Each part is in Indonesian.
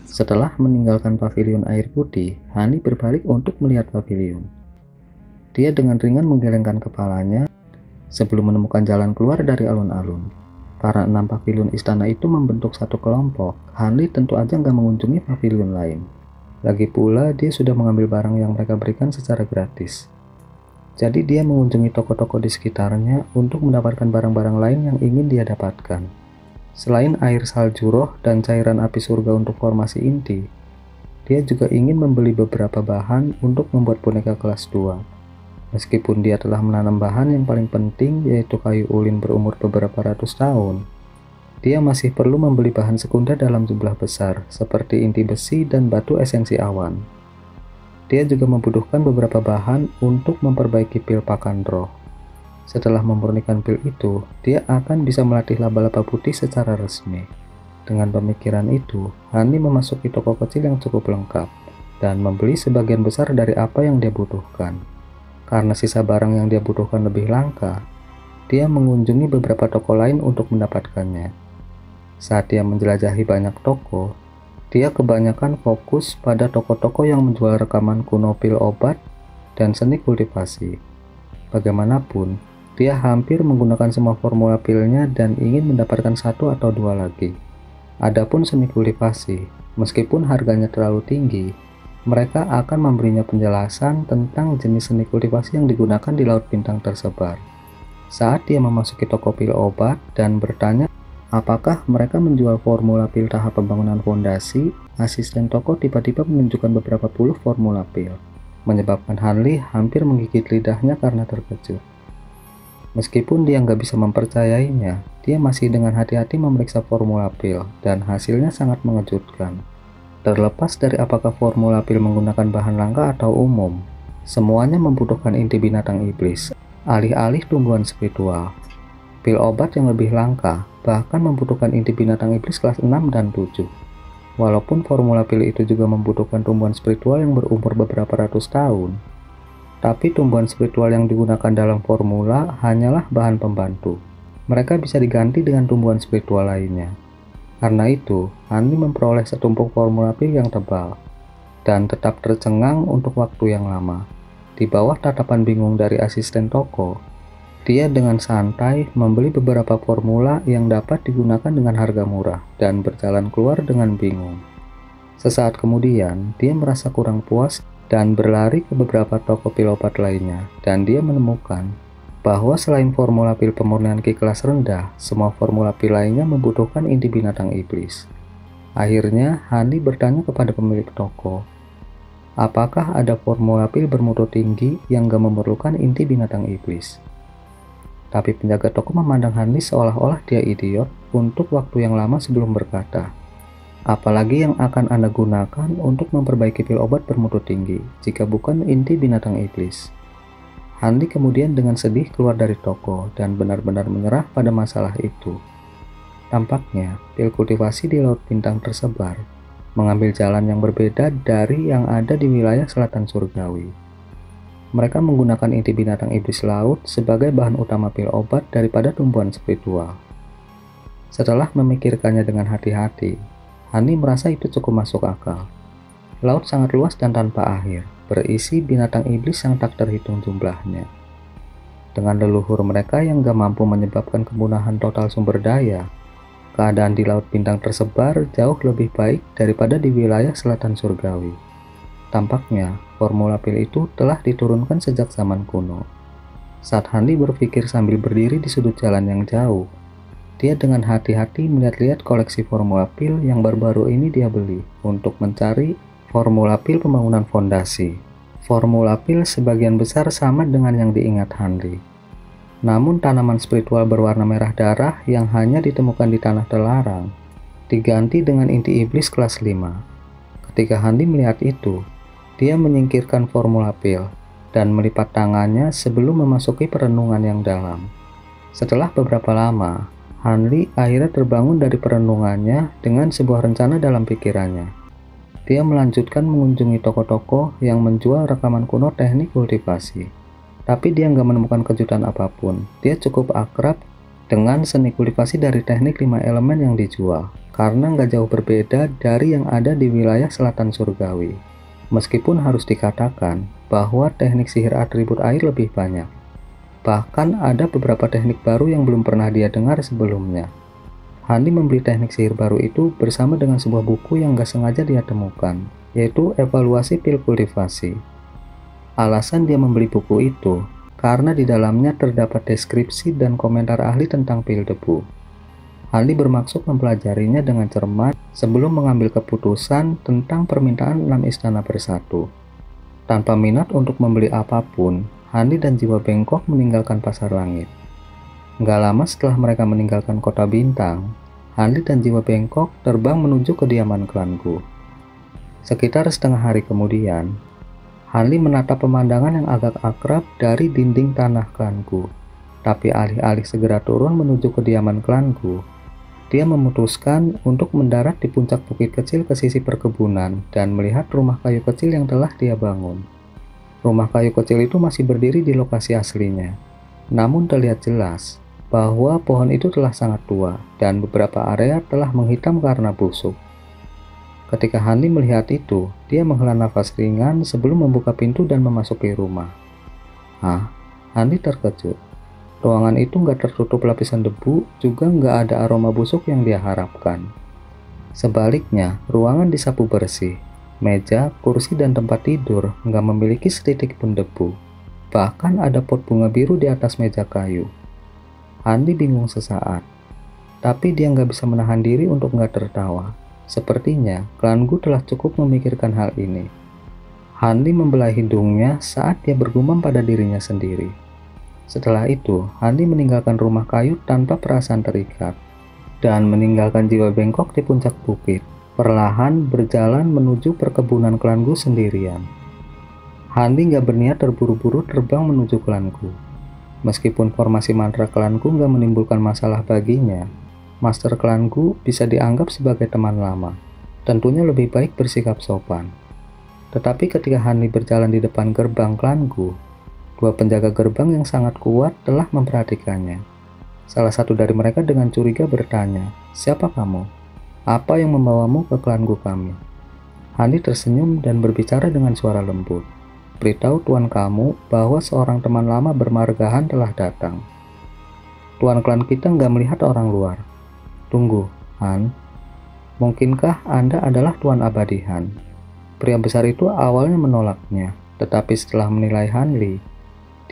Setelah meninggalkan pavilion air putih, Hani berbalik untuk melihat pavilion. Dia dengan ringan menggelengkan kepalanya sebelum menemukan jalan keluar dari alun-alun. Para 6 pavilion istana itu membentuk satu kelompok. Hanli tentu aja nggak mengunjungi pavilion lain. Lagi pula dia sudah mengambil barang yang mereka berikan secara gratis. Jadi dia mengunjungi toko-toko di sekitarnya untuk mendapatkan barang-barang lain yang ingin dia dapatkan. Selain air salju roh dan cairan api surga untuk formasi inti, dia juga ingin membeli beberapa bahan untuk membuat boneka kelas 2. Meskipun dia telah menanam bahan yang paling penting, yaitu kayu ulin berumur beberapa ratus tahun, dia masih perlu membeli bahan sekunder dalam jumlah besar, seperti inti besi dan batu esensi awan. Dia juga membutuhkan beberapa bahan untuk memperbaiki pil pakan roh. Setelah memurnikan pil itu, dia akan bisa melatih laba-laba putih secara resmi. Dengan pemikiran itu, Hani memasuki toko kecil yang cukup lengkap, dan membeli sebagian besar dari apa yang dia butuhkan. Karena sisa barang yang dia butuhkan lebih langka, dia mengunjungi beberapa toko lain untuk mendapatkannya. Saat dia menjelajahi banyak toko, dia kebanyakan fokus pada toko-toko yang menjual rekaman kuno pil obat dan seni kultivasi. Bagaimanapun, dia hampir menggunakan semua formula pilnya dan ingin mendapatkan satu atau dua lagi. Adapun seni kultivasi, meskipun harganya terlalu tinggi, mereka akan memberinya penjelasan tentang jenis seni kultivasi yang digunakan di Laut Bintang tersebar. Saat dia memasuki toko pil obat dan bertanya apakah mereka menjual formula pil tahap pembangunan fondasi, asisten toko tiba-tiba menunjukkan beberapa puluh formula pil, menyebabkan Hanli hampir menggigit lidahnya karena terkejut. Meskipun dia nggak bisa mempercayainya, dia masih dengan hati-hati memeriksa formula pil dan hasilnya sangat mengejutkan. Terlepas dari apakah formula pil menggunakan bahan langka atau umum, semuanya membutuhkan inti binatang iblis, alih-alih tumbuhan spiritual. Pil obat yang lebih langka bahkan membutuhkan inti binatang iblis kelas 6 dan 7. Walaupun formula pil itu juga membutuhkan tumbuhan spiritual yang berumur beberapa ratus tahun, tapi tumbuhan spiritual yang digunakan dalam formula hanyalah bahan pembantu. Mereka bisa diganti dengan tumbuhan spiritual lainnya. Karena itu, Hani memperoleh setumpuk formula pil yang tebal dan tetap tercengang untuk waktu yang lama. Di bawah tatapan bingung dari asisten toko, dia dengan santai membeli beberapa formula yang dapat digunakan dengan harga murah dan berjalan keluar dengan bingung. Sesaat kemudian, dia merasa kurang puas dan berlari ke beberapa toko pil obat lainnya, dan dia menemukan bahwa selain formula pil pemurnian ki kelas rendah, semua formula pil lainnya membutuhkan inti binatang iblis. Akhirnya, Hani bertanya kepada pemilik toko, apakah ada formula pil bermutu tinggi yang gak memerlukan inti binatang iblis? Tapi penjaga toko memandang Hani seolah-olah dia idiot untuk waktu yang lama sebelum berkata, apalagi yang akan Anda gunakan untuk memperbaiki pil obat bermutu tinggi, jika bukan inti binatang iblis? Hanli kemudian dengan sedih keluar dari toko dan benar-benar menyerah pada masalah itu. Tampaknya, pil kultivasi di Laut Bintang tersebar, mengambil jalan yang berbeda dari yang ada di wilayah selatan surgawi. Mereka menggunakan inti binatang iblis laut sebagai bahan utama pil obat daripada tumbuhan spiritual. Setelah memikirkannya dengan hati-hati, Hani merasa itu cukup masuk akal. Laut sangat luas dan tanpa akhir, berisi binatang iblis yang tak terhitung jumlahnya. Dengan leluhur mereka yang gak mampu menyebabkan kepunahan total sumber daya, keadaan di Laut Bintang tersebar jauh lebih baik daripada di wilayah selatan surgawi. Tampaknya, formula pil itu telah diturunkan sejak zaman kuno. Saat Hani berpikir sambil berdiri di sudut jalan yang jauh, dia dengan hati-hati melihat-lihat koleksi formula pil yang baru-baru ini dia beli untuk mencari formula pil pembangunan fondasi. Formula pil sebagian besar sama dengan yang diingat Hanli. Namun tanaman spiritual berwarna merah darah yang hanya ditemukan di tanah terlarang diganti dengan inti iblis kelas 5. Ketika Hanli melihat itu, dia menyingkirkan formula pil dan melipat tangannya sebelum memasuki perenungan yang dalam. Setelah beberapa lama, Hanli akhirnya terbangun dari perenungannya dengan sebuah rencana dalam pikirannya. Dia melanjutkan mengunjungi toko-toko yang menjual rekaman kuno teknik kultivasi. Tapi dia nggak menemukan kejutan apapun. Dia cukup akrab dengan seni kultivasi dari teknik 5 elemen yang dijual, karena nggak jauh berbeda dari yang ada di wilayah selatan surgawi. Meskipun harus dikatakan bahwa teknik sihir atribut air lebih banyak. Bahkan ada beberapa teknik baru yang belum pernah dia dengar sebelumnya. Hani membeli teknik sihir baru itu bersama dengan sebuah buku yang nggak sengaja dia temukan, yaitu Evaluasi Pil Kultivasi. Alasan dia membeli buku itu karena di dalamnya terdapat deskripsi dan komentar ahli tentang pil debu. Hani bermaksud mempelajarinya dengan cermat sebelum mengambil keputusan tentang permintaan 6 istana bersatu. Tanpa minat untuk membeli apapun, Hani dan jiwa bengkok meninggalkan Pasar Langit. Nggak lama setelah mereka meninggalkan kota bintang, Hani dan jiwa bengkok terbang menuju kediaman klanku. Sekitar setengah hari kemudian, Hani menatap pemandangan yang agak akrab dari dinding tanah klanku. Tapi alih-alih segera turun menuju kediaman klanku, dia memutuskan untuk mendarat di puncak bukit kecil ke sisi perkebunan dan melihat rumah kayu kecil yang telah dia bangun. Rumah kayu kecil itu masih berdiri di lokasi aslinya. Namun terlihat jelas bahwa pohon itu telah sangat tua dan beberapa area telah menghitam karena busuk. Ketika Hani melihat itu, dia menghela nafas ringan sebelum membuka pintu dan memasuki rumah. Hah? Hani terkejut. Ruangan itu nggak tertutup lapisan debu, juga nggak ada aroma busuk yang dia harapkan. Sebaliknya, ruangan disapu bersih. Meja, kursi, dan tempat tidur nggak memiliki setitik pun debu. Bahkan ada pot bunga biru di atas meja kayu. Hani bingung sesaat, tapi dia nggak bisa menahan diri untuk nggak tertawa. Sepertinya, klanku telah cukup memikirkan hal ini. Hani membelah hidungnya saat dia bergumam pada dirinya sendiri. Setelah itu, Hani meninggalkan rumah kayu tanpa perasaan terikat dan meninggalkan jiwa bengkok di puncak bukit, perlahan berjalan menuju perkebunan klanku sendirian. Hani nggak berniat terburu-buru terbang menuju klanku. Meskipun formasi mantra klanku nggak menimbulkan masalah baginya, Master klanku bisa dianggap sebagai teman lama. Tentunya lebih baik bersikap sopan. Tetapi ketika Hani berjalan di depan gerbang klanku, dua penjaga gerbang yang sangat kuat telah memperhatikannya. Salah satu dari mereka dengan curiga bertanya, "Siapa kamu? Apa yang membawamu ke klanku kami?" Hani tersenyum dan berbicara dengan suara lembut. "Beritahu tuan kamu bahwa seorang teman lama bermargahan telah datang. Tuan klan kita nggak melihat orang luar." "Tunggu, Han. Mungkinkah Anda adalah Tuan Abadi Han?" Pria besar itu awalnya menolaknya, tetapi setelah menilai Hanli,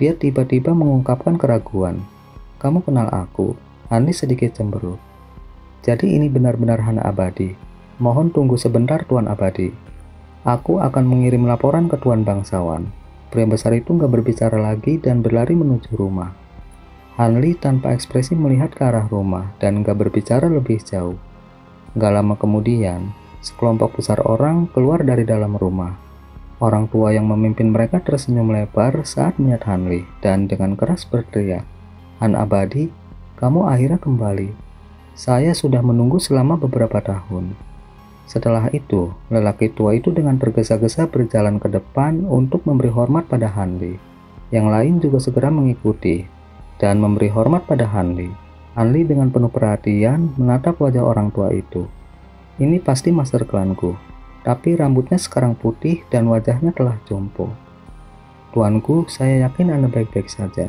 dia tiba-tiba mengungkapkan keraguan. "Kamu kenal aku?" Hanli sedikit cemberut. "Jadi ini benar-benar Han Abadi. Mohon tunggu sebentar Tuan Abadi. Aku akan mengirim laporan ke Tuan Bangsawan." Pria besar itu nggak berbicara lagi dan berlari menuju rumah. Hanli tanpa ekspresi melihat ke arah rumah dan gak berbicara lebih jauh. Gak lama kemudian, sekelompok besar orang keluar dari dalam rumah. Orang tua yang memimpin mereka tersenyum lebar saat melihat Hanli dan dengan keras berteriak, "Han Abadi, kamu akhirnya kembali. Saya sudah menunggu selama beberapa tahun." Setelah itu, lelaki tua itu dengan tergesa-gesa berjalan ke depan untuk memberi hormat pada Hanli. Yang lain juga segera mengikuti dan memberi hormat pada Hanli. Hanli dengan penuh perhatian menatap wajah orang tua itu. "Ini pasti master klanku, tapi rambutnya sekarang putih dan wajahnya telah jompo." "Tuanku, saya yakin Anda baik-baik saja."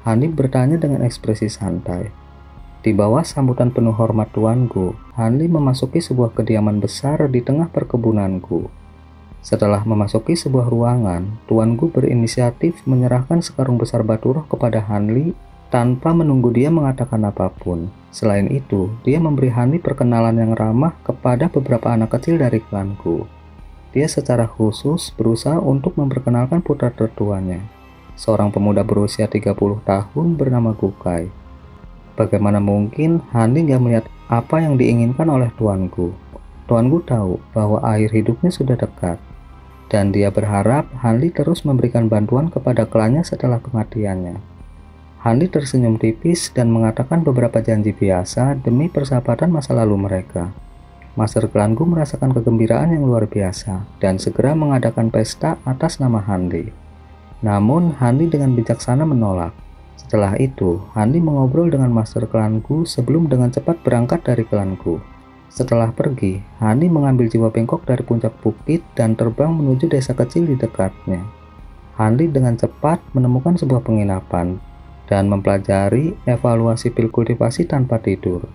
Hanli bertanya dengan ekspresi santai. Di bawah sambutan penuh hormat tuanku, Hanli memasuki sebuah kediaman besar di tengah perkebunanku. Setelah memasuki sebuah ruangan, tuanku berinisiatif menyerahkan sekarung besar batu roh kepada Hanli tanpa menunggu dia mengatakan apapun. Selain itu, dia memberi Hanli perkenalan yang ramah kepada beberapa anak kecil dari klanku. Dia secara khusus berusaha untuk memperkenalkan putra tertuanya, seorang pemuda berusia 30 tahun bernama Gukai. Bagaimana mungkin Hanli nggak melihat apa yang diinginkan oleh tuanku? Tuanku tahu bahwa akhir hidupnya sudah dekat, dan dia berharap Hanli terus memberikan bantuan kepada klannya setelah kematiannya. Hanli tersenyum tipis dan mengatakan beberapa janji biasa demi persahabatan masa lalu mereka. Master klanku merasakan kegembiraan yang luar biasa dan segera mengadakan pesta atas nama Hanli. Namun Hanli dengan bijaksana menolak. Setelah itu, Hanli mengobrol dengan master klanku sebelum dengan cepat berangkat dari klanku. Setelah pergi, Hanli mengambil jiwa bengkok dari puncak bukit dan terbang menuju desa kecil di dekatnya. Hanli dengan cepat menemukan sebuah penginapan dan mempelajari evaluasi pil kultivasi tanpa tidur.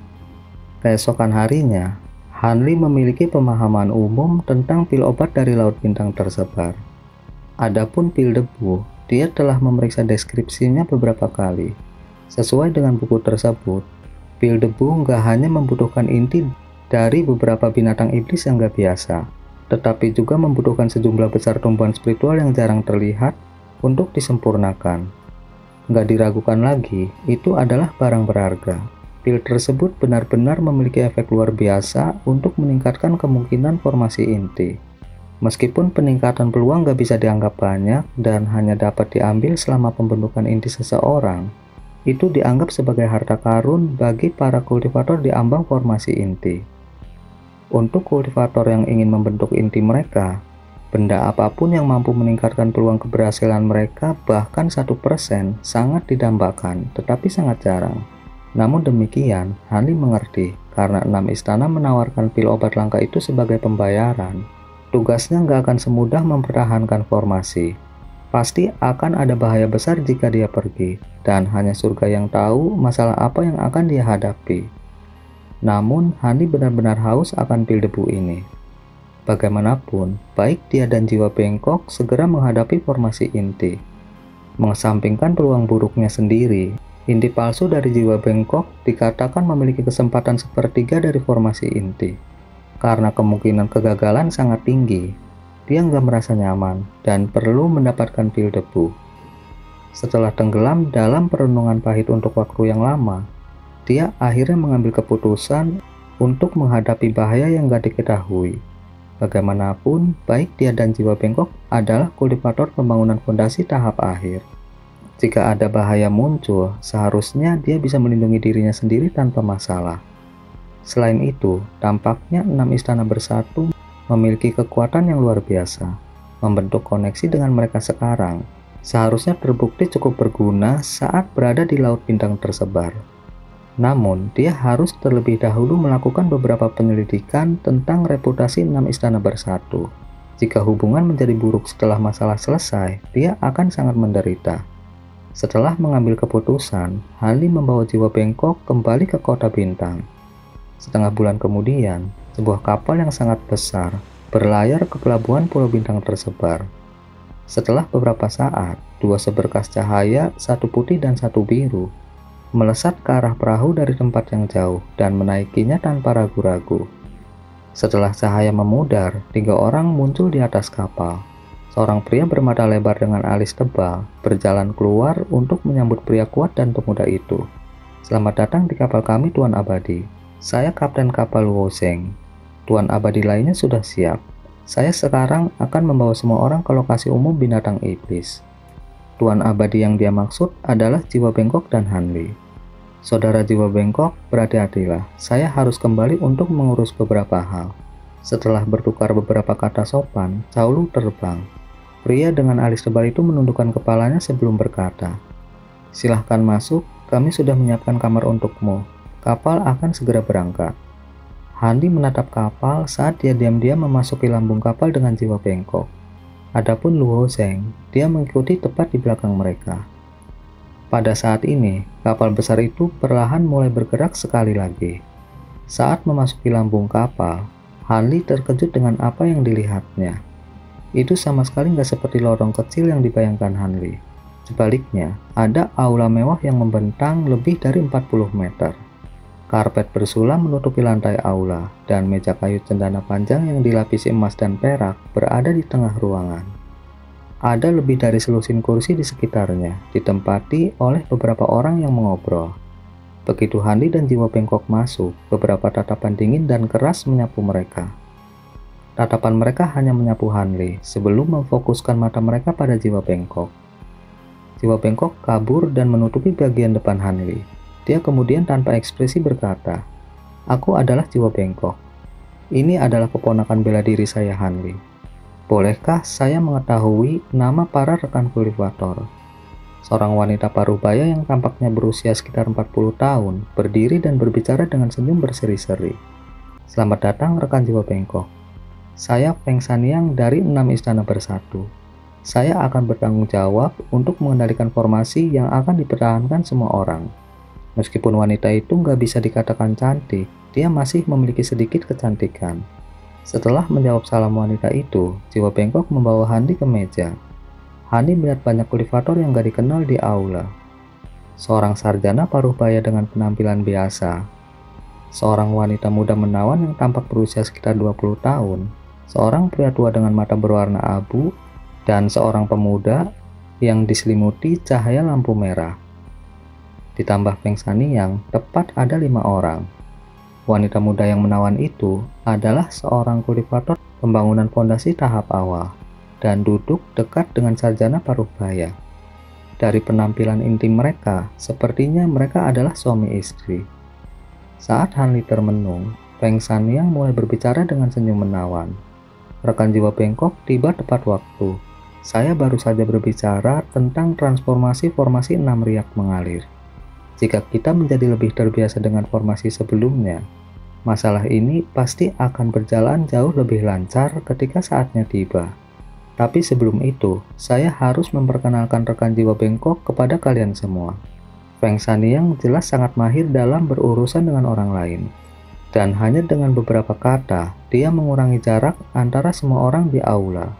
Keesokan harinya, Hanli memiliki pemahaman umum tentang pil obat dari Laut Bintang tersebar. Adapun pil debu, dia telah memeriksa deskripsinya beberapa kali. Sesuai dengan buku tersebut, pil debu nggak hanya membutuhkan inti dari beberapa binatang iblis yang nggak biasa, tetapi juga membutuhkan sejumlah besar tumbuhan spiritual yang jarang terlihat untuk disempurnakan. Nggak diragukan lagi, itu adalah barang berharga. Pil tersebut benar-benar memiliki efek luar biasa untuk meningkatkan kemungkinan formasi inti. Meskipun peningkatan peluang nggak bisa dianggap banyak dan hanya dapat diambil selama pembentukan inti seseorang, itu dianggap sebagai harta karun bagi para kultivator di ambang formasi inti. Untuk kultivator yang ingin membentuk inti mereka, benda apapun yang mampu meningkatkan peluang keberhasilan mereka bahkan 1% sangat didambakan, tetapi sangat jarang. Namun demikian, Hanli mengerti karena 6 istana menawarkan pil obat langka itu sebagai pembayaran. Tugasnya nggak akan semudah mempertahankan formasi. Pasti akan ada bahaya besar jika dia pergi, dan hanya surga yang tahu masalah apa yang akan dia hadapi. Namun, Hanli benar-benar haus akan pil debu ini. Bagaimanapun, baik dia dan jiwa bengkok segera menghadapi formasi inti. Mengesampingkan peluang buruknya sendiri, inti palsu dari jiwa bengkok dikatakan memiliki kesempatan sepertiga dari formasi inti. Karena kemungkinan kegagalan sangat tinggi, dia nggak merasa nyaman dan perlu mendapatkan pil debu. Setelah tenggelam dalam perenungan pahit untuk waktu yang lama, dia akhirnya mengambil keputusan untuk menghadapi bahaya yang nggak diketahui. Bagaimanapun, baik dia dan jiwa bengkok adalah kultivator pembangunan fondasi tahap akhir. Jika ada bahaya muncul, seharusnya dia bisa melindungi dirinya sendiri tanpa masalah. Selain itu, tampaknya 6 istana bersatu memiliki kekuatan yang luar biasa. Membentuk koneksi dengan mereka sekarang seharusnya terbukti cukup berguna saat berada di Laut Bintang tersebar. Namun, dia harus terlebih dahulu melakukan beberapa penyelidikan tentang reputasi 6 istana bersatu. Jika hubungan menjadi buruk setelah masalah selesai, dia akan sangat menderita. Setelah mengambil keputusan, Hanli membawa jiwa bengkok kembali ke kota bintang. Setengah bulan kemudian, sebuah kapal yang sangat besar berlayar ke pelabuhan Pulau Bintang tersebar. Setelah beberapa saat, 2 seberkas cahaya, satu putih dan satu biru, melesat ke arah perahu dari tempat yang jauh dan menaikinya tanpa ragu-ragu. Setelah cahaya memudar, 3 orang muncul di atas kapal. Seorang pria bermata lebar dengan alis tebal berjalan keluar untuk menyambut pria kuat dan pemuda itu. "Selamat datang di kapal kami, Tuan Abadi. Saya Kapten Kapal Luo Zeng. Tuan Abadi lainnya sudah siap. Saya sekarang akan membawa semua orang ke lokasi umum binatang iblis." Tuan Abadi yang dia maksud adalah jiwa bengkok dan Hanli. "Saudara jiwa bengkok, berhati-hatilah. Saya harus kembali untuk mengurus beberapa hal." Setelah bertukar beberapa kata sopan, Caulu terbang. Pria dengan alis tebal itu menundukkan kepalanya sebelum berkata, "Silahkan masuk, kami sudah menyiapkan kamar untukmu. Kapal akan segera berangkat." Hanli menatap kapal saat dia diam-diam memasuki lambung kapal dengan jiwa bengkok. Adapun Luo Zeng, dia mengikuti tepat di belakang mereka. Pada saat ini, kapal besar itu perlahan mulai bergerak sekali lagi. Saat memasuki lambung kapal, Hanli terkejut dengan apa yang dilihatnya. Itu sama sekali nggak seperti lorong kecil yang dibayangkan Hanli. Sebaliknya, ada aula mewah yang membentang lebih dari 40 meter. Karpet bersulam menutupi lantai aula, dan meja kayu cendana panjang yang dilapisi emas dan perak berada di tengah ruangan. Ada lebih dari selusin kursi di sekitarnya, ditempati oleh beberapa orang yang mengobrol. Begitu Hanli dan jiwa bengkok masuk, beberapa tatapan dingin dan keras menyapu mereka. Tatapan mereka hanya menyapu Hanli sebelum memfokuskan mata mereka pada jiwa bengkok. Jiwa bengkok kabur dan menutupi bagian depan Hanli. Dia kemudian tanpa ekspresi berkata, "Aku adalah jiwa bengkok. Ini adalah keponakan bela diri saya, Hanli. Bolehkah saya mengetahui nama para rekan kultivator?" Seorang wanita parubaya yang tampaknya berusia sekitar 40 tahun, berdiri dan berbicara dengan senyum berseri-seri. Selamat datang rekan jiwa bengkok. Saya Feng Saniang dari 6 Istana Bersatu. Saya akan bertanggung jawab untuk mengendalikan formasi yang akan dipertahankan semua orang. Meskipun wanita itu nggak bisa dikatakan cantik, dia masih memiliki sedikit kecantikan. Setelah menjawab salam wanita itu, jiwa bengkok membawa Handi ke meja. Handi melihat banyak kultivator yang gak dikenal di aula. Seorang sarjana parubaya dengan penampilan biasa, seorang wanita muda menawan yang tampak berusia sekitar 20 tahun, seorang pria tua dengan mata berwarna abu, dan seorang pemuda yang diselimuti cahaya lampu merah. Ditambah Feng Saniang, tepat ada 5 orang. Wanita muda yang menawan itu adalah seorang kultivator pembangunan fondasi tahap awal dan duduk dekat dengan sarjana parubaya. Dari penampilan intim mereka, sepertinya mereka adalah suami istri. Saat Hanli termenung, Feng Saniang mulai berbicara dengan senyum menawan. Rekan jiwa bengkok tiba tepat waktu. Saya baru saja berbicara tentang transformasi formasi 6 riak mengalir. Jika kita menjadi lebih terbiasa dengan formasi sebelumnya, masalah ini pasti akan berjalan jauh lebih lancar ketika saatnya tiba. Tapi sebelum itu, saya harus memperkenalkan rekan jiwa bengkok kepada kalian semua. Feng Saniang jelas sangat mahir dalam berurusan dengan orang lain. Dan hanya dengan beberapa kata, dia mengurangi jarak antara semua orang di aula.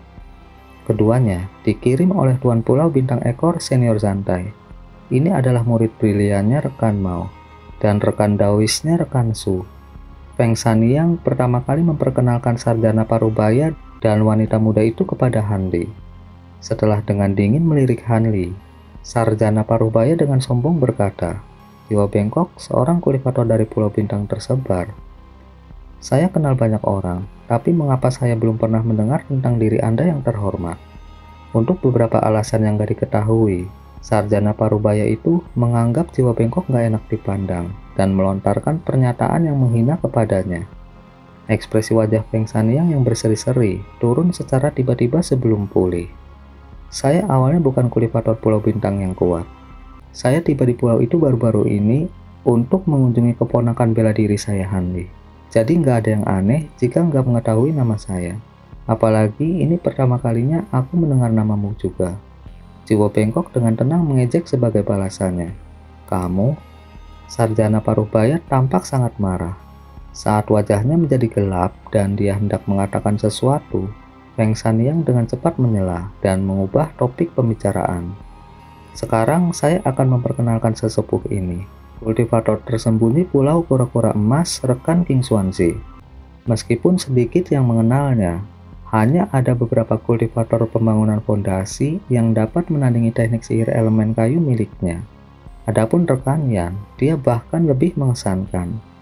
Keduanya dikirim oleh Tuan Pulau Bintang Ekor Senior Zantai. Ini adalah murid briliannya rekan Mao, dan rekan Daoisnya rekan Su. Feng Saniang pertama kali memperkenalkan sarjana parubaya dan wanita muda itu kepada Hanli. Setelah dengan dingin melirik Hanli, sarjana parubaya dengan sombong berkata, "Jiwa bengkok, seorang kultivator dari Pulau Bintang tersebar. Saya kenal banyak orang, tapi mengapa saya belum pernah mendengar tentang diri Anda yang terhormat?" Untuk beberapa alasan yang gak diketahui, sarjana parubaya itu menganggap jiwa bengkok gak enak dipandang dan melontarkan pernyataan yang menghina kepadanya. Ekspresi wajah Feng Saniang yang berseri-seri turun secara tiba-tiba sebelum pulih. Saya awalnya bukan kultivator Pulau Bintang yang kuat. Saya tiba di pulau itu baru-baru ini untuk mengunjungi keponakan bela diri saya, Hanli. Jadi nggak ada yang aneh jika nggak mengetahui nama saya. Apalagi ini pertama kalinya aku mendengar namamu juga. Jiwa bengkok dengan tenang mengejek sebagai balasannya. Kamu? Sarjana parubaya tampak sangat marah. Saat wajahnya menjadi gelap dan dia hendak mengatakan sesuatu, Feng Saniang dengan cepat menyela dan mengubah topik pembicaraan. Sekarang saya akan memperkenalkan sesepuh ini, kultivator tersembunyi Pulau Kura-Kura Emas rekan King Xuanzi. Meskipun sedikit yang mengenalnya, hanya ada beberapa kultivator pembangunan fondasi yang dapat menandingi teknik sihir elemen kayu miliknya. Adapun rekan Yan, dia bahkan lebih mengesankan.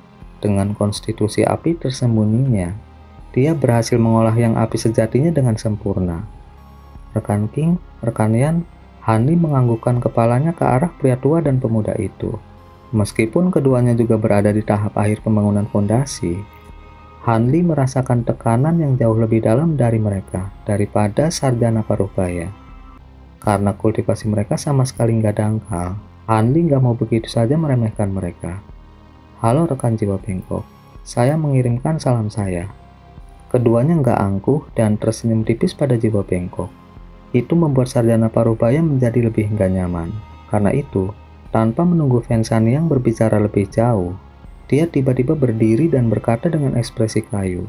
Dengan konstitusi api tersembunyinya, dia berhasil mengolah yang api sejatinya dengan sempurna. Rekan King, rekan Yan, Hanli menganggukkan kepalanya ke arah pria tua dan pemuda itu. Meskipun keduanya juga berada di tahap akhir pembangunan fondasi, Hanli merasakan tekanan yang jauh lebih dalam dari mereka daripada sarjana parubaya. Karena kultivasi mereka sama sekali nggak dangkal, Hanli nggak mau begitu saja meremehkan mereka. Halo rekan jiwa bengkok, saya mengirimkan salam saya. Keduanya nggak angkuh dan tersenyum tipis pada jiwa bengkok. Itu membuat sarjana parubaya menjadi lebih nggak nyaman. Karena itu, tanpa menunggu Feng Saniang berbicara lebih jauh, dia tiba-tiba berdiri dan berkata dengan ekspresi kayu,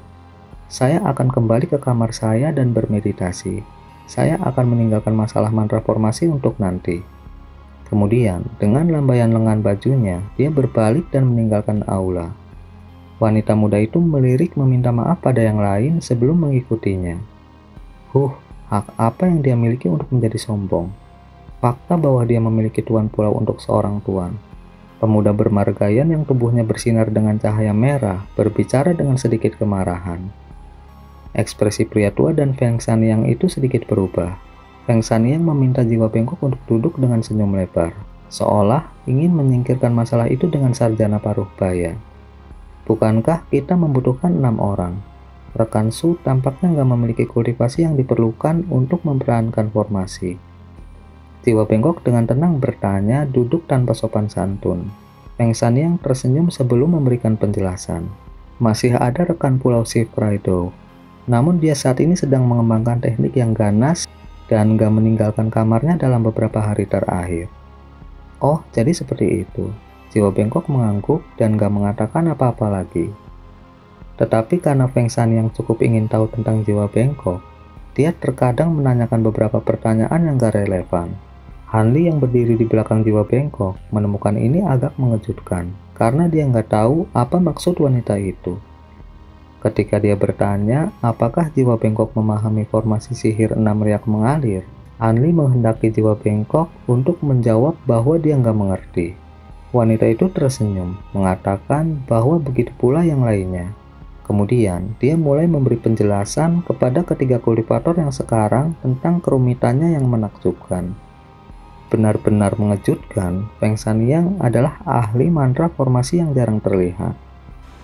"Saya akan kembali ke kamar saya dan bermeditasi. Saya akan meninggalkan masalah mantra formasi untuk nanti." Kemudian, dengan lambaian lengan bajunya, dia berbalik dan meninggalkan aula. Wanita muda itu melirik meminta maaf pada yang lain sebelum mengikutinya. Hak apa yang dia miliki untuk menjadi sombong? Fakta bahwa dia memiliki tuan pulau untuk seorang tuan. Pemuda bermargayan yang tubuhnya bersinar dengan cahaya merah berbicara dengan sedikit kemarahan. Ekspresi pria tua dan Feng Saniang itu sedikit berubah. Feng Saniang meminta jiwa bengkok untuk duduk dengan senyum lebar, seolah ingin menyingkirkan masalah itu dengan sarjana parubaya. Bukankah kita membutuhkan 6 orang? Rekan Su tampaknya nggak memiliki kultivasi yang diperlukan untuk memperankan formasi. Jiwa bengkok dengan tenang bertanya, duduk tanpa sopan santun. Feng Saniang tersenyum sebelum memberikan penjelasan. Masih ada rekan pulau Shifraido, namun dia saat ini sedang mengembangkan teknik yang ganas dan gak meninggalkan kamarnya dalam beberapa hari terakhir. Oh, jadi seperti itu. Jiwa bengkok mengangguk dan gak mengatakan apa-apa lagi. Tetapi karena Feng Saniang cukup ingin tahu tentang jiwa bengkok, dia terkadang menanyakan beberapa pertanyaan yang gak relevan. Hanli yang berdiri di belakang jiwa bengkok menemukan ini agak mengejutkan karena dia nggak tahu apa maksud wanita itu. Ketika dia bertanya apakah jiwa bengkok memahami formasi sihir 6 riak mengalir, Hanli menghendaki jiwa bengkok untuk menjawab bahwa dia nggak mengerti. Wanita itu tersenyum, mengatakan bahwa begitu pula yang lainnya. Kemudian, dia mulai memberi penjelasan kepada ketiga kultivator yang sekarang tentang kerumitannya yang menakjubkan. Benar-benar mengejutkan, Feng Saniang adalah ahli mantra formasi yang jarang terlihat.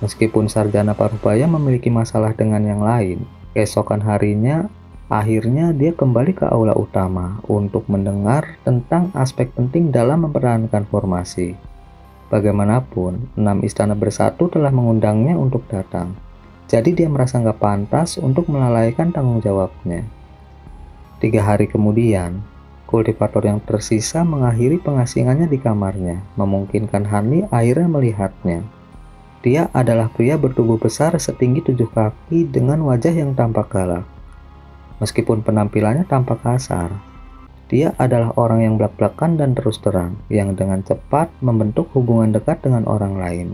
Meskipun sarjana parubaya memiliki masalah dengan yang lain, keesokan harinya, akhirnya dia kembali ke aula utama untuk mendengar tentang aspek penting dalam mempertahankan formasi. Bagaimanapun, 6 istana bersatu telah mengundangnya untuk datang. Jadi dia merasa nggak pantas untuk melalaikan tanggung jawabnya. 3 hari kemudian, kultivator yang tersisa mengakhiri pengasingannya di kamarnya, memungkinkan Hanli akhirnya melihatnya. Dia adalah pria bertubuh besar setinggi 7 kaki dengan wajah yang tampak galak. Meskipun penampilannya tampak kasar, dia adalah orang yang blak-blakan dan terus terang, yang dengan cepat membentuk hubungan dekat dengan orang lain.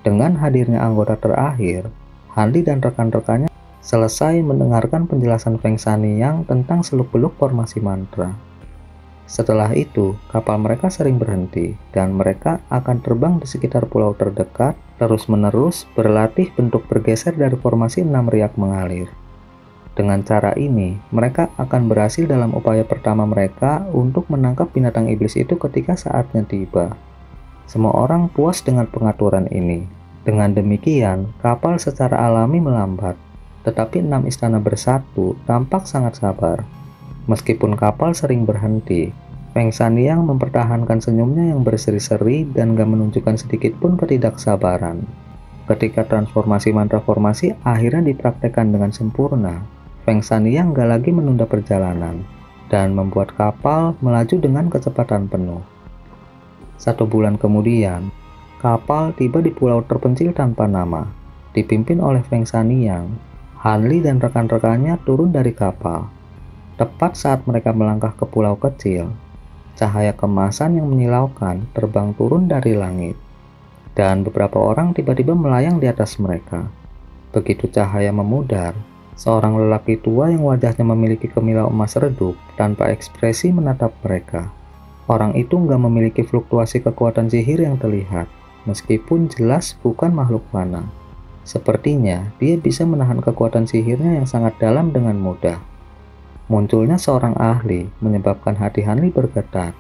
Dengan hadirnya anggota terakhir, Hanli dan rekan-rekannya selesai mendengarkan penjelasan Feng Saniang tentang seluk-beluk formasi mantra. Setelah itu, kapal mereka sering berhenti, dan mereka akan terbang di sekitar pulau terdekat, terus-menerus berlatih bentuk bergeser dari formasi 6 riak mengalir. Dengan cara ini, mereka akan berhasil dalam upaya pertama mereka untuk menangkap binatang iblis itu ketika saatnya tiba. Semua orang puas dengan pengaturan ini. Dengan demikian, kapal secara alami melambat. Tetapi 6 istana bersatu tampak sangat sabar. Meskipun kapal sering berhenti, Feng Saniang mempertahankan senyumnya yang berseri-seri dan gak menunjukkan sedikit pun ketidaksabaran. Ketika transformasi mantra formasi akhirnya dipraktekkan dengan sempurna, Feng Saniang gak lagi menunda perjalanan dan membuat kapal melaju dengan kecepatan penuh. 1 bulan kemudian, kapal tiba di pulau terpencil tanpa nama, dipimpin oleh Feng Saniang. Hanli dan rekan-rekannya turun dari kapal. Tepat saat mereka melangkah ke pulau kecil, cahaya kemasan yang menyilaukan terbang turun dari langit, dan beberapa orang tiba-tiba melayang di atas mereka. Begitu cahaya memudar, seorang lelaki tua yang wajahnya memiliki kemilau emas redup tanpa ekspresi menatap mereka. Orang itu nggak memiliki fluktuasi kekuatan sihir yang terlihat, meskipun jelas bukan makhluk mana. Sepertinya dia bisa menahan kekuatan sihirnya yang sangat dalam dengan mudah. Munculnya seorang ahli menyebabkan hati Hanli bergetar.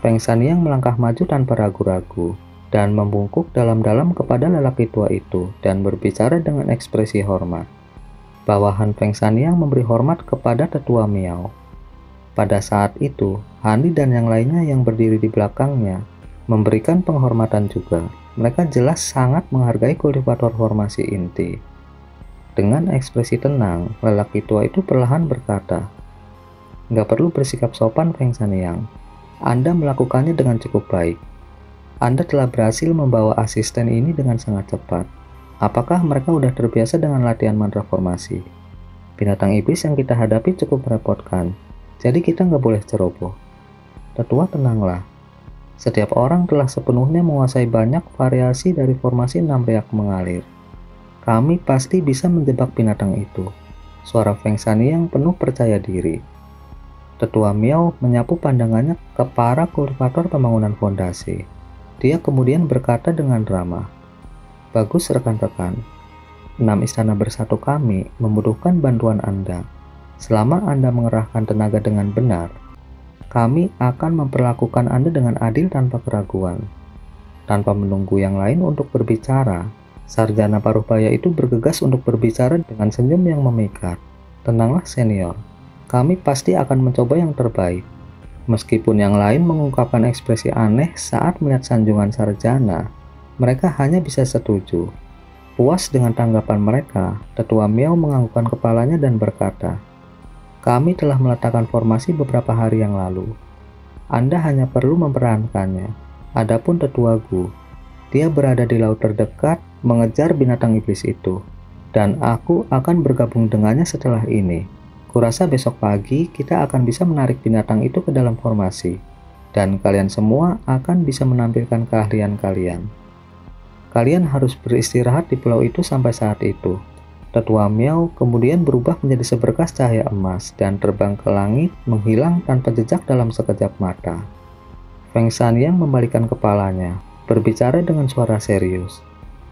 Feng Saniang melangkah maju tanpa ragu-ragu dan membungkuk dalam-dalam kepada lelaki tua itu dan berbicara dengan ekspresi hormat. Bawahan Feng Saniang memberi hormat kepada tetua Miao. Pada saat itu, Hanli dan yang lainnya yang berdiri di belakangnya memberikan penghormatan juga. Mereka jelas sangat menghargai kultivator formasi inti. Dengan ekspresi tenang, lelaki tua itu perlahan berkata, "Nggak perlu bersikap sopan, Feng Saniang. Anda melakukannya dengan cukup baik. Anda telah berhasil membawa asisten ini dengan sangat cepat. Apakah mereka udah terbiasa dengan latihan mantra formasi? Binatang iblis yang kita hadapi cukup merepotkan, jadi kita nggak boleh ceroboh." Tetua, tenanglah. Setiap orang telah sepenuhnya menguasai banyak variasi dari formasi 6 riak mengalir. Kami pasti bisa menjebak binatang itu. Suara Feng Saniang penuh percaya diri. Tetua Miao menyapu pandangannya ke para kultivator pembangunan fondasi. Dia kemudian berkata dengan ramah, "Bagus rekan-rekan. 6 istana bersatu kami membutuhkan bantuan Anda. Selama Anda mengerahkan tenaga dengan benar, kami akan memperlakukan Anda dengan adil tanpa keraguan." Tanpa menunggu yang lain untuk berbicara, sarjana parubaya itu bergegas untuk berbicara dengan senyum yang memikat. "Tenanglah senior, kami pasti akan mencoba yang terbaik. Meskipun yang lain mengungkapkan ekspresi aneh saat melihat sanjungan sarjana, mereka hanya bisa setuju. Puas dengan tanggapan mereka, Tetua Miao menganggukkan kepalanya dan berkata, "Kami telah meletakkan formasi beberapa hari yang lalu. Anda hanya perlu mempertahankannya. Adapun Tetua Gu, dia berada di laut terdekat mengejar binatang iblis itu, dan aku akan bergabung dengannya setelah ini. Kurasa besok pagi kita akan bisa menarik binatang itu ke dalam formasi, dan kalian semua akan bisa menampilkan keahlian kalian. Kalian harus beristirahat di pulau itu sampai saat itu." Tetua Miao kemudian berubah menjadi seberkas cahaya emas dan terbang ke langit, menghilang tanpa jejak dalam sekejap mata. Feng Sanyang membalikkan kepalanya, berbicara dengan suara serius.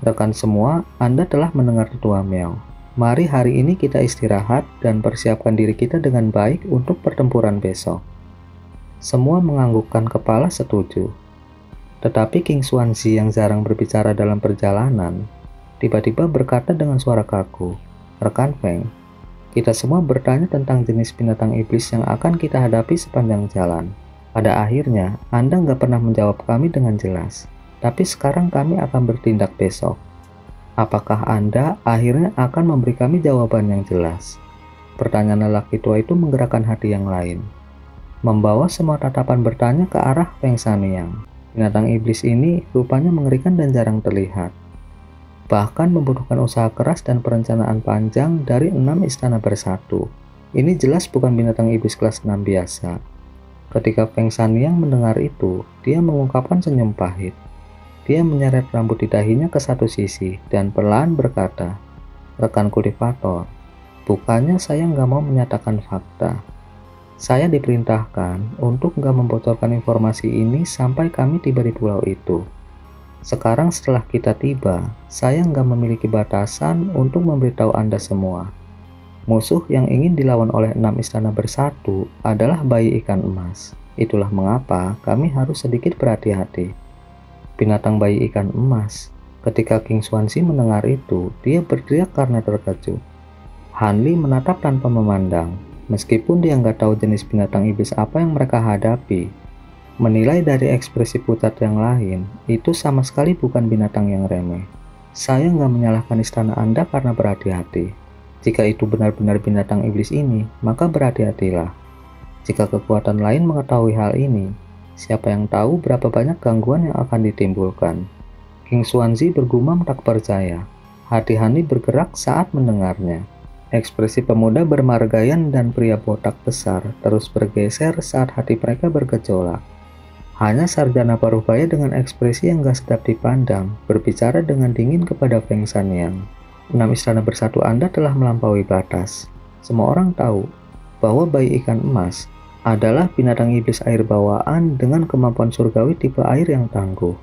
"Rekan semua, Anda telah mendengar Tetua Miao. Mari hari ini kita istirahat dan persiapkan diri kita dengan baik untuk pertempuran besok." Semua menganggukkan kepala setuju. Tetapi King Xuanzi yang jarang berbicara dalam perjalanan, tiba-tiba berkata dengan suara kaku, "Rekan Feng, kita semua bertanya tentang jenis binatang iblis yang akan kita hadapi sepanjang jalan. Pada akhirnya, Anda nggak pernah menjawab kami dengan jelas. Tapi sekarang kami akan bertindak besok. Apakah Anda akhirnya akan memberi kami jawaban yang jelas?" Pertanyaan lelaki tua itu menggerakkan hati yang lain, membawa semua tatapan bertanya ke arah Feng Sanyang. Binatang iblis ini rupanya mengerikan dan jarang terlihat. Bahkan membutuhkan usaha keras dan perencanaan panjang dari 6 istana bersatu. Ini jelas bukan binatang iblis kelas 6 biasa. Ketika Feng Sanyang mendengar itu, dia mengungkapkan senyum pahit. Dia menyeret rambut di dahinya ke satu sisi dan perlahan berkata, "Rekan kultivator, bukannya saya nggak mau menyatakan fakta. Saya diperintahkan untuk nggak membocorkan informasi ini sampai kami tiba di pulau itu. Sekarang setelah kita tiba, saya nggak memiliki batasan untuk memberitahu Anda semua. Musuh yang ingin dilawan oleh 6 istana bersatu adalah bayi ikan emas. Itulah mengapa kami harus sedikit berhati-hati." Binatang bayi ikan emas. Ketika King Xuanzi mendengar itu, dia berteriak karena terkejut. Han Li menatap tanpa memandang. Meskipun dia nggak tahu jenis binatang iblis apa yang mereka hadapi, menilai dari ekspresi pucat yang lain, itu sama sekali bukan binatang yang remeh. Saya nggak menyalahkan istana Anda karena berhati-hati. Jika itu benar-benar binatang iblis ini, maka berhati-hatilah. Jika kekuatan lain mengetahui hal ini, siapa yang tahu berapa banyak gangguan yang akan ditimbulkan. King Xuanzi bergumam tak percaya. Hati Han Li bergerak saat mendengarnya. Ekspresi pemuda bermargayan dan pria botak besar terus bergeser saat hati mereka bergejolak. Hanya sarjana parubaya dengan ekspresi yang gak sedap dipandang berbicara dengan dingin kepada Feng Sanyang. 6 istana bersatu Anda telah melampaui batas. Semua orang tahu bahwa bayi ikan emas adalah binatang iblis air bawaan dengan kemampuan surgawi tipe air yang tangguh.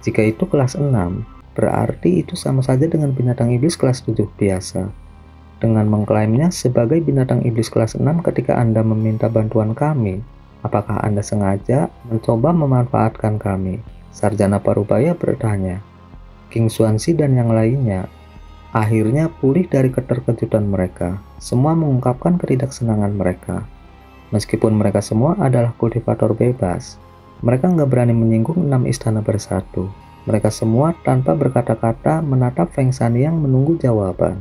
Jika itu kelas 6, berarti itu sama saja dengan binatang iblis kelas 7 biasa. Dengan mengklaimnya sebagai binatang iblis kelas 6 ketika Anda meminta bantuan kami, apakah Anda sengaja mencoba memanfaatkan kami? Sarjana parubaya bertanya. King Xuanzi dan yang lainnya akhirnya pulih dari keterkejutan mereka. Semua mengungkapkan ketidaksenangan mereka. Meskipun mereka semua adalah kultivator bebas, mereka nggak berani menyinggung 6 istana bersatu. Mereka semua tanpa berkata-kata menatap Feng Sanyang menunggu jawaban.